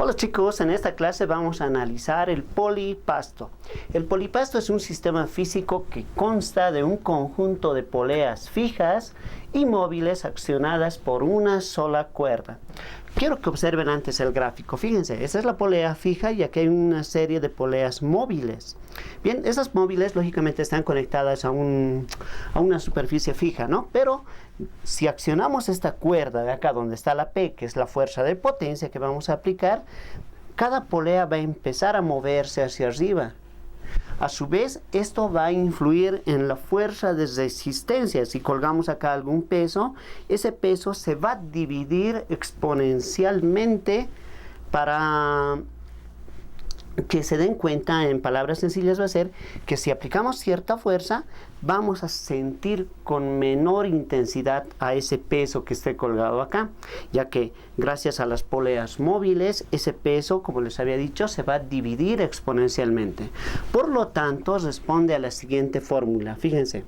Hola chicos, en esta clase vamos a analizar el polipasto. El polipasto es un sistema físico que consta de un conjunto de poleas fijas y móviles accionadas por una sola cuerda. Quiero que observen antes el gráfico. Fíjense, esa es la polea fija y aquí hay una serie de poleas móviles. Bien, esas móviles lógicamente están conectadas a una superficie fija, ¿no? Pero si accionamos esta cuerda de acá donde está la P, que es la fuerza de potencia que vamos a aplicar, cada polea va a empezar a moverse hacia arriba. A su vez, esto va a influir en la fuerza de resistencia. Si colgamos acá algún peso, ese peso se va a dividir exponencialmente para que se den cuenta, en palabras sencillas va a ser que si aplicamos cierta fuerza, vamos a sentir con menor intensidad a ese peso que esté colgado acá, ya que gracias a las poleas móviles, ese peso, como les había dicho, se va a dividir exponencialmente. Por lo tanto, responde a la siguiente fórmula. Fíjense,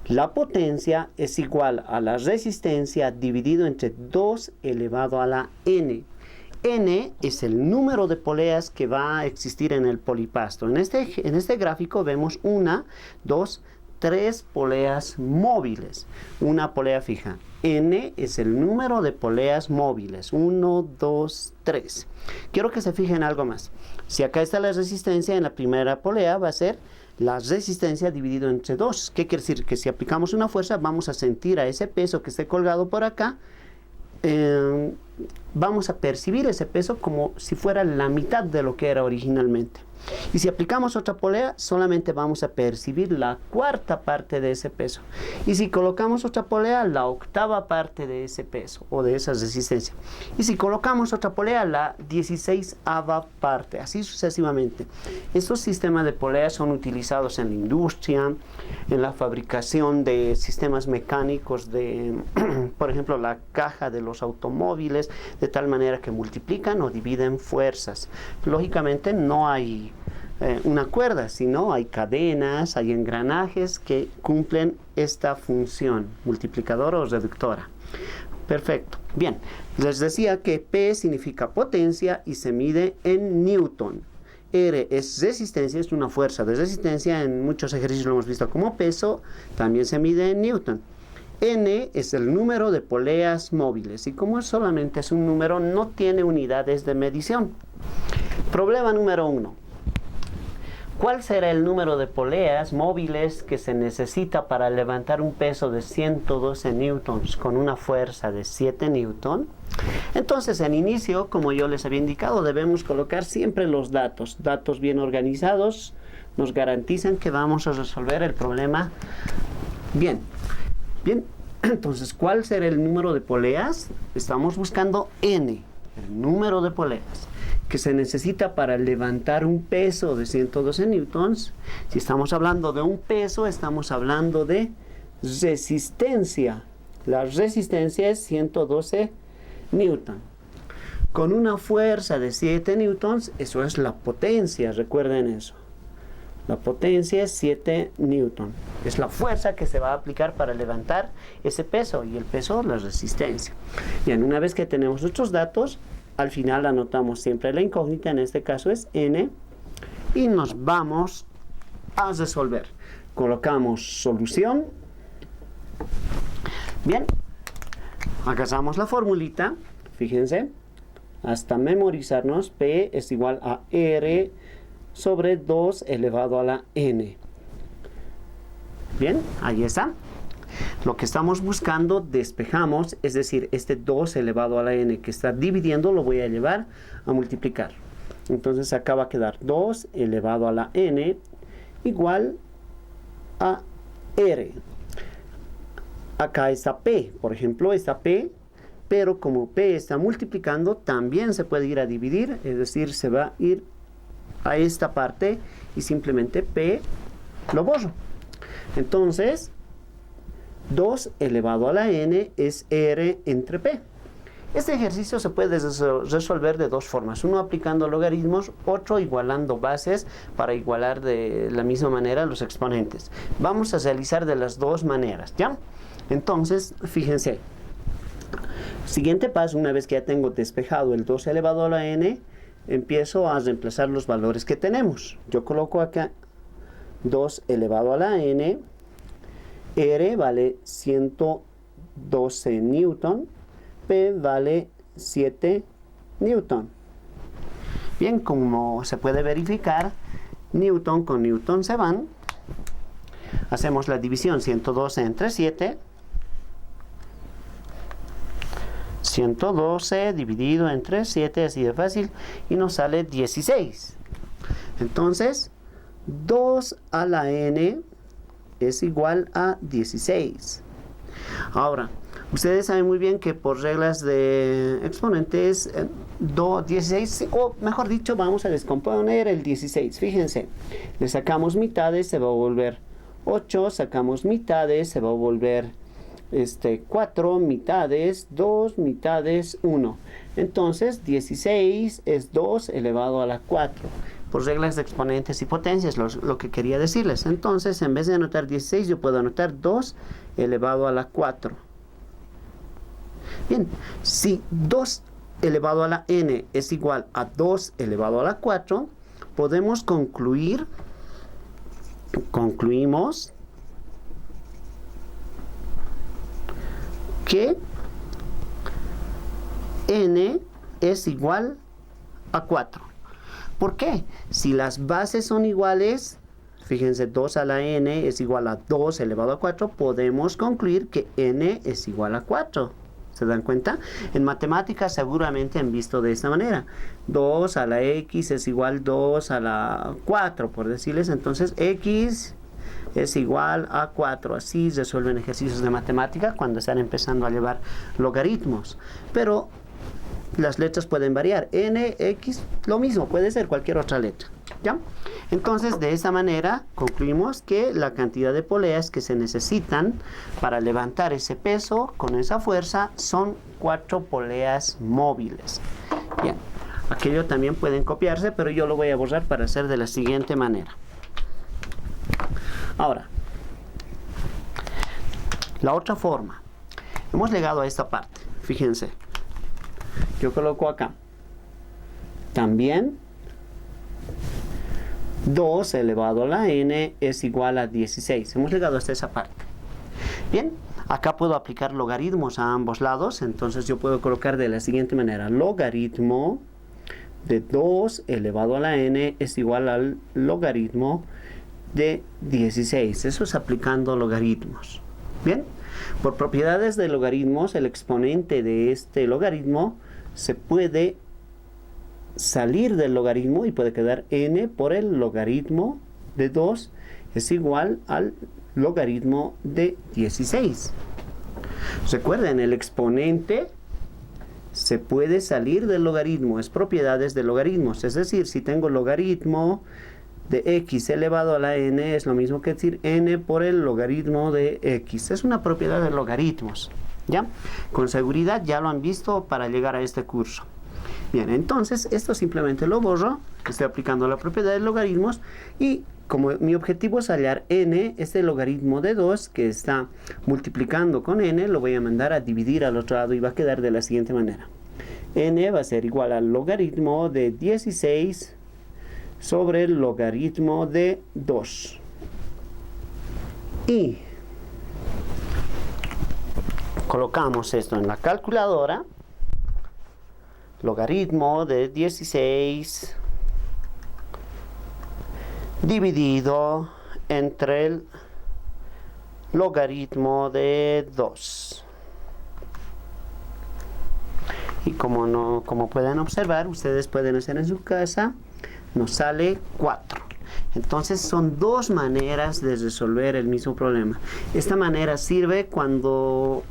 la potencia es igual a la resistencia dividido entre 2 elevado a la n. N es el número de poleas que va a existir en el polipasto. En este gráfico vemos 1, 2, 3 poleas móviles, una polea fija. N es el número de poleas móviles, 1, 2, 3. Quiero que se fijen algo más. Si acá está la resistencia, en la primera polea va a ser la resistencia dividido entre 2. ¿Qué quiere decir? Que si aplicamos una fuerza, vamos a sentir a ese peso que esté colgado por acá, vamos a percibir ese peso como si fuera la mitad de lo que era originalmente. Y si aplicamos otra polea, solamente vamos a percibir la cuarta parte de ese peso. Y si colocamos otra polea, la octava parte de ese peso o de esa resistencia. Y si colocamos otra polea, la 16ava parte, así sucesivamente. Estos sistemas de poleas son utilizados en la industria, en la fabricación de sistemas mecánicos de, por ejemplo, la caja de los automóviles, de tal manera que multiplican o dividen fuerzas. Lógicamente no hay una cuerda, sino hay cadenas, hay engranajes que cumplen esta función multiplicadora o reductora. Perfecto. Bien, les decía que P significa potencia y se mide en Newton. R es resistencia, es una fuerza de resistencia, en muchos ejercicios lo hemos visto como peso, también se mide en Newton. N es el número de poleas móviles y como solamente es un número, no tiene unidades de medición. Problema número 1. ¿Cuál será el número de poleas móviles que se necesita para levantar un peso de 112 newtons con una fuerza de 7 newton? Entonces, en inicio, como yo les había indicado, debemos colocar siempre los datos. Datos bien organizados nos garantizan que vamos a resolver el problema bien. Bien, entonces, ¿cuál será el número de poleas? Estamos buscando N, el número de poleas que se necesita para levantar un peso de 112 newtons. Si estamos hablando de un peso, estamos hablando de resistencia. La resistencia es 112 newtons. Con una fuerza de 7 newtons, eso es la potencia, recuerden eso. La potencia es 7 newtons. Es la fuerza que se va a aplicar para levantar ese peso, y el peso, la resistencia. Bien, una vez que tenemos nuestros datos, al final anotamos siempre la incógnita, en este caso es N, y nos vamos a resolver. Colocamos solución. Bien, agarramos la formulita, fíjense, hasta memorizarnos, P es igual a R sobre 2 elevado a la N. Bien, ahí está. Lo que estamos buscando, despejamos, es decir, este 2 elevado a la n que está dividiendo lo voy a llevar a multiplicar. Entonces acá va a quedar 2 elevado a la n igual a r. Acá está P, por ejemplo, está P, pero como P está multiplicando, también se puede ir a dividir, es decir, se va a ir a esta parte y simplemente P lo borro. Entonces, 2 elevado a la n es R entre P. Este ejercicio se puede resolver de dos formas. Uno aplicando logaritmos, otro igualando bases para igualar de la misma manera los exponentes. Vamos a realizar de las dos maneras, ¿ya? Entonces, fíjense. Siguiente paso, una vez que ya tengo despejado el 2 elevado a la n, empiezo a reemplazar los valores que tenemos. Yo coloco acá 2 elevado a la n, R vale 112 newton, P vale 7 newton. Bien, como se puede verificar, newton con newton se van. Hacemos la división 112 entre 7. 112 dividido entre 7, así de fácil, y nos sale 16. Entonces, 2 a la n es igual a 16. Ahora, ustedes saben muy bien que por reglas de exponentes, 16, o mejor dicho, vamos a descomponer el 16. Fíjense, le sacamos mitades, se va a volver 8, sacamos mitades, se va a volver 4 mitades, 2 mitades, 1. Entonces, 16 es 2 elevado a la 4. Por reglas de exponentes y potencias, lo que quería decirles. Entonces, en vez de anotar 16, yo puedo anotar 2 elevado a la 4. Bien, si 2 elevado a la n es igual a 2 elevado a la 4, podemos concluimos que n es igual a 4. ¿Por qué? Si las bases son iguales, fíjense, 2 a la n es igual a 2 elevado a 4, podemos concluir que n es igual a 4. ¿Se dan cuenta? En matemáticas seguramente han visto de esta manera. 2 a la x es igual a 2 a la 4, por decirles. Entonces, x es igual a 4. Así resuelven ejercicios de matemática cuando están empezando a llevar logaritmos. Pero las letras pueden variar. N, X, lo mismo, puede ser cualquier otra letra. ¿Ya? Entonces, de esa manera, concluimos que la cantidad de poleas que se necesitan para levantar ese peso con esa fuerza son 4 poleas móviles. Bien, aquello también pueden copiarse, pero yo lo voy a borrar para hacer de la siguiente manera. Ahora, la otra forma. Hemos llegado a esta parte. Fíjense. Yo coloco acá. También 2 elevado a la n es igual a 16. Hemos llegado hasta esa parte. Bien, acá puedo aplicar logaritmos a ambos lados. Entonces yo puedo colocar de la siguiente manera. Logaritmo de 2 elevado a la n es igual al logaritmo de 16. Eso es aplicando logaritmos. Bien, por propiedades de logaritmos, el exponente de este logaritmo se puede salir del logaritmo y puede quedar n por el logaritmo de 2 es igual al logaritmo de 16. Recuerden, el exponente se puede salir del logaritmo, es propiedades de logaritmos. Es decir, si tengo logaritmo de x elevado a la n, es lo mismo que decir n por el logaritmo de x. Es una propiedad de logaritmos. ¿Ya? Con seguridad ya lo han visto para llegar a este curso. Bien, entonces esto simplemente lo borro. Estoy aplicando la propiedad de logaritmos y como mi objetivo es hallar n, este logaritmo de 2 que está multiplicando con n, lo voy a mandar a dividir al otro lado y va a quedar de la siguiente manera. N va a ser igual al logaritmo de 16 sobre el logaritmo de 2. Y colocamos esto en la calculadora. Logaritmo de 16 dividido entre el logaritmo de 2. Y como pueden observar, ustedes pueden hacer en su casa, nos sale 4. Entonces son dos maneras de resolver el mismo problema. Esta manera sirve cuando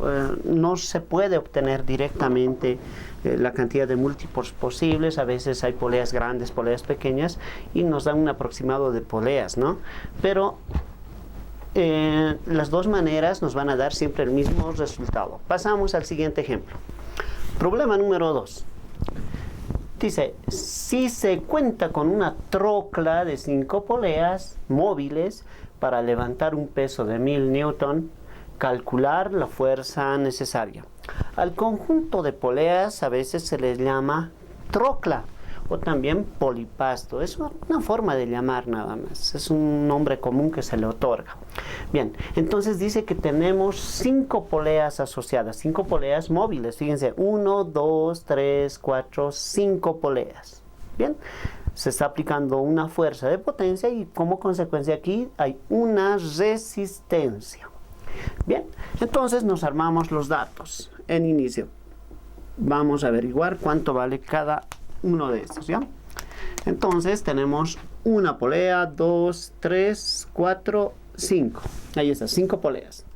no se puede obtener directamente la cantidad de múltiplos posibles. A veces hay poleas grandes, poleas pequeñas y nos dan un aproximado de poleas, ¿no? Pero las dos maneras nos van a dar siempre el mismo resultado. Pasamos al siguiente ejemplo. Problema número 2. Dice, si se cuenta con una trocla de 5 poleas móviles para levantar un peso de 1000 newton, calcular la fuerza necesaria. Al conjunto de poleas a veces se les llama trocla o también polipasto. Es una forma de llamar nada más, es un nombre común que se le otorga. Bien, entonces dice que tenemos 5 poleas asociadas, 5 poleas móviles. Fíjense, 1, 2, 3, 4, 5 poleas. Bien, se está aplicando una fuerza de potencia y como consecuencia aquí hay una resistencia. Bien, entonces nos armamos los datos en inicio. Vamos a averiguar cuánto vale cada uno de estos, ¿ya? Entonces tenemos una polea, 2, 3, 4, 5. Ahí está, 5 poleas.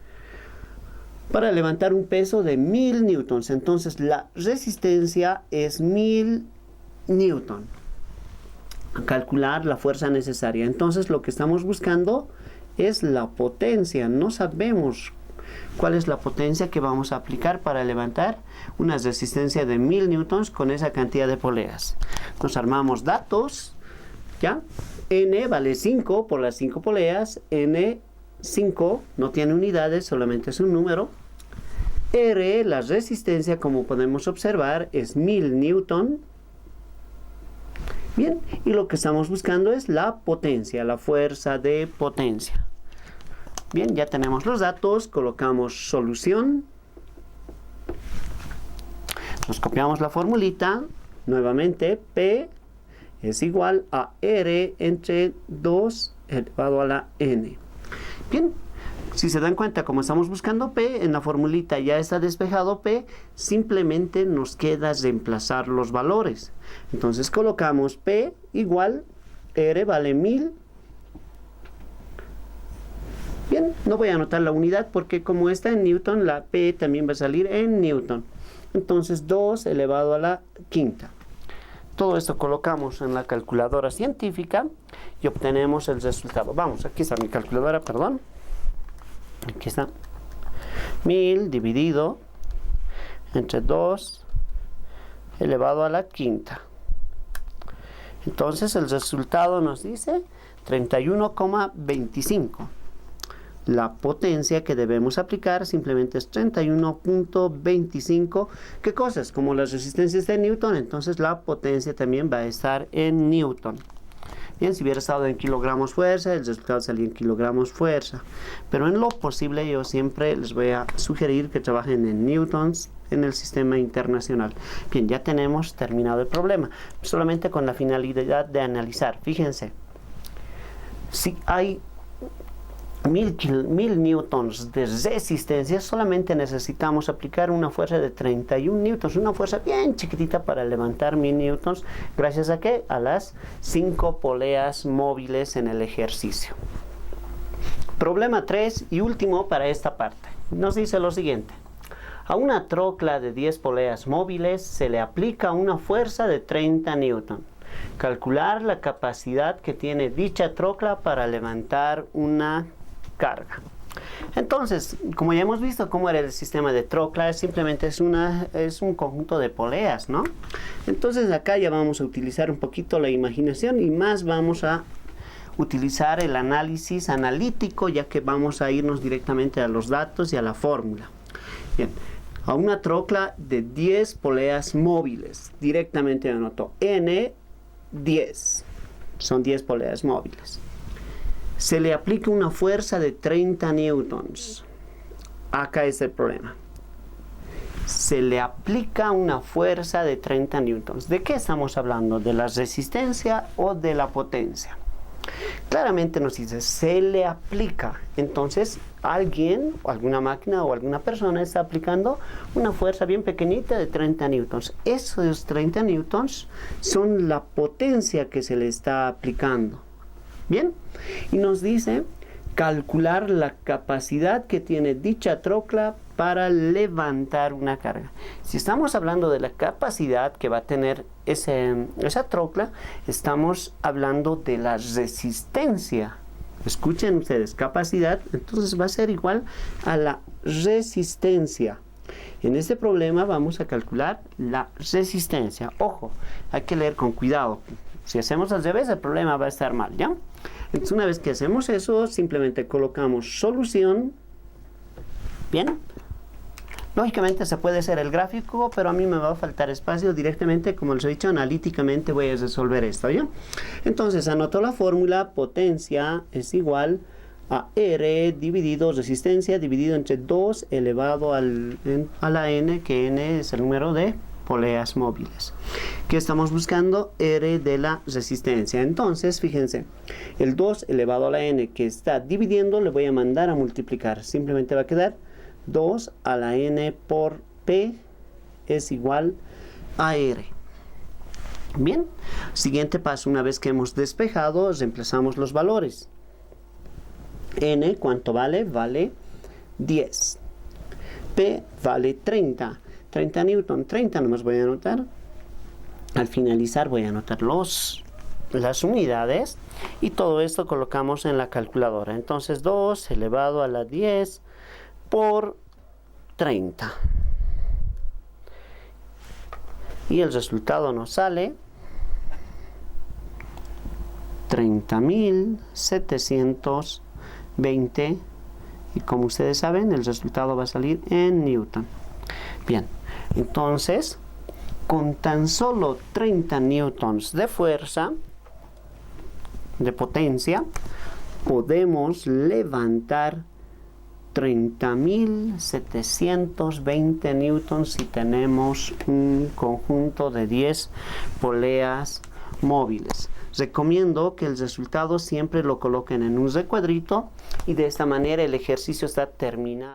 Para levantar un peso de 1000 newtons, entonces la resistencia es 1000 newtons. Calcular la fuerza necesaria. Entonces lo que estamos buscando es la potencia. No sabemos cuál es la potencia que vamos a aplicar para levantar una resistencia de 1000 newtons con esa cantidad de poleas. Nos armamos datos, ¿ya? N vale 5 por las 5 poleas. N5 no tiene unidades, solamente es un número. R, la resistencia, como podemos observar, es 1000 newton. Bien, y lo que estamos buscando es la potencia, la fuerza de potencia. Bien, ya tenemos los datos, colocamos solución. Nos copiamos la formulita, nuevamente, P es igual a R entre 2 elevado a la N. Bien, si se dan cuenta, como estamos buscando P, en la formulita ya está despejado P, simplemente nos queda reemplazar los valores. Entonces colocamos P igual, R vale 1000. Bien, no voy a anotar la unidad porque como está en newton, la P también va a salir en newton. Entonces 2 elevado a la quinta. Todo esto colocamos en la calculadora científica y obtenemos el resultado. Vamos, aquí está mi calculadora, perdón. Aquí está. 1000 dividido entre 2 elevado a la quinta. Entonces el resultado nos dice 31,25. La potencia que debemos aplicar simplemente es 31.25. ¿Qué cosas? Como la resistencia está en newton, entonces la potencia también va a estar en newton. Bien, si hubiera estado en kilogramos fuerza, el resultado salía en kilogramos fuerza. Pero en lo posible yo siempre les voy a sugerir que trabajen en newtons en el sistema internacional. Bien, ya tenemos terminado el problema. Solamente con la finalidad de analizar. Fíjense, si hay 1000 newtons de resistencia, solamente necesitamos aplicar una fuerza de 31 newtons, una fuerza bien chiquitita para levantar 1000 newtons, gracias a ¿qué? A las 5 poleas móviles en el ejercicio. Problema 3 y último para esta parte. Nos dice lo siguiente. A una trocla de 10 poleas móviles se le aplica una fuerza de 30 newtons. Calcular la capacidad que tiene dicha trocla para levantar una carga. Entonces, como ya hemos visto cómo era el sistema de trocla, simplemente es un conjunto de poleas, ¿no? Entonces acá ya vamos a utilizar un poquito la imaginación y más vamos a utilizar el análisis analítico, ya que vamos a irnos directamente a los datos y a la fórmula. Bien, a una trocla de 10 poleas móviles, directamente anoto N 10, son 10 poleas móviles. Se le aplica una fuerza de 30 newtons. Acá es el problema. Se le aplica una fuerza de 30 newtons. ¿De qué estamos hablando? ¿De la resistencia o de la potencia? Claramente nos dice, se le aplica. Entonces, alguien, o alguna máquina o alguna persona está aplicando una fuerza bien pequeñita de 30 newtons. Esos 30 newtons son la potencia que se le está aplicando. Bien, y nos dice calcular la capacidad que tiene dicha trocla para levantar una carga. Si estamos hablando de la capacidad que va a tener esa trocla, estamos hablando de la resistencia. Escuchen ustedes, capacidad, entonces va a ser igual a la resistencia. En este problema vamos a calcular la resistencia. Ojo, hay que leer con cuidado. Si hacemos al revés, el problema va a estar mal, ¿ya? Entonces, una vez que hacemos eso, simplemente colocamos solución. Bien. Lógicamente se puede hacer el gráfico, pero a mí me va a faltar espacio. Directamente, como les he dicho, analíticamente voy a resolver esto, ¿ya? Entonces anoto la fórmula: potencia es igual a R dividido resistencia dividido entre 2 elevado a la N, que N es el número de poleas móviles. ¿Qué estamos buscando? R de la resistencia. Entonces, fíjense, el 2 elevado a la N que está dividiendo, le voy a mandar a multiplicar. Simplemente va a quedar 2 a la N por P es igual a R. Bien, siguiente paso: una vez que hemos despejado, reemplazamos los valores. N, ¿cuánto vale? Vale 10. P vale 30. 30 newton, 30 nomás voy a anotar. Al finalizar voy a anotar las unidades, y todo esto colocamos en la calculadora. Entonces 2 elevado a la 10 por 30. Y el resultado nos sale 30.720, y como ustedes saben, el resultado va a salir en newton. Bien, entonces, con tan solo 30 newtons de fuerza, de potencia, podemos levantar 30.720 newtons si tenemos un conjunto de 10 poleas móviles. Recomiendo que el resultado siempre lo coloquen en un recuadrito, y de esta manera el ejercicio está terminado.